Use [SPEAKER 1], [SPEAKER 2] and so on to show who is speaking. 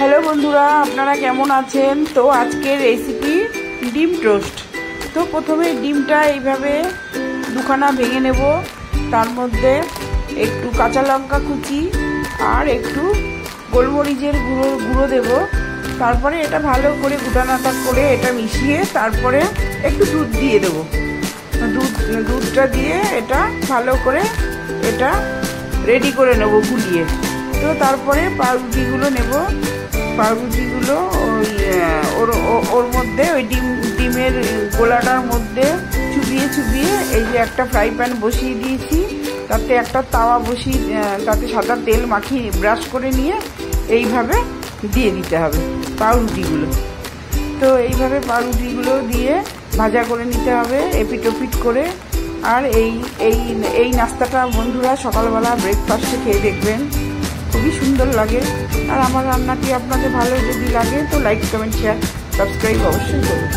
[SPEAKER 1] Hello বন্ধুরা, আপনারা কেমন আছেন? তো আজকের রেসিপি ডিম টোস্ট। তো প্রথমে ডিমটা এইভাবে দুখানা ভেঙে নেব, তার মধ্যে একটু কাঁচা লঙ্কা কুচি আর একটু গোলমরিচের গুঁড়ো দেব। তারপরে এটা ভালো করে গুটানাটা করে এটা মিশিয়ে তারপরে একটু দুধ দিয়ে দেবো। দুধটা দিয়ে এটা ভালো করে এটা রেডি করে নেব গুলিয়ে। তো তারপরে পাউরুটিগুলো নেব, পাউরুটিগুলো ওর মধ্যে ওই ডিমের গোলাটার মধ্যে চুবিয়ে এই যে একটা ফ্রাই প্যান বসিয়ে দিয়েছি, তাতে একটা তাওয়া বসিয়ে তাতে সাদা তেল মাখিয়ে ব্রাশ করে নিয়ে এইভাবে দিয়ে দিতে হবে পাউরুটিগুলো। তো এইভাবে পাউরুটিগুলো দিয়ে ভাজা করে নিতে হবে এপিট ওপিট করে। আর এই নাস্তাটা বন্ধুরা সকালবেলা ব্রেকফাস্টে খেয়ে দেখবেন, খুবই সুন্দর লাগে। আর আমার রান্নাটি আপনাদের ভালো যদি লাগে তো লাইক, কমেন্ট, শেয়ার, সাবস্ক্রাইব অবশ্যই করুন।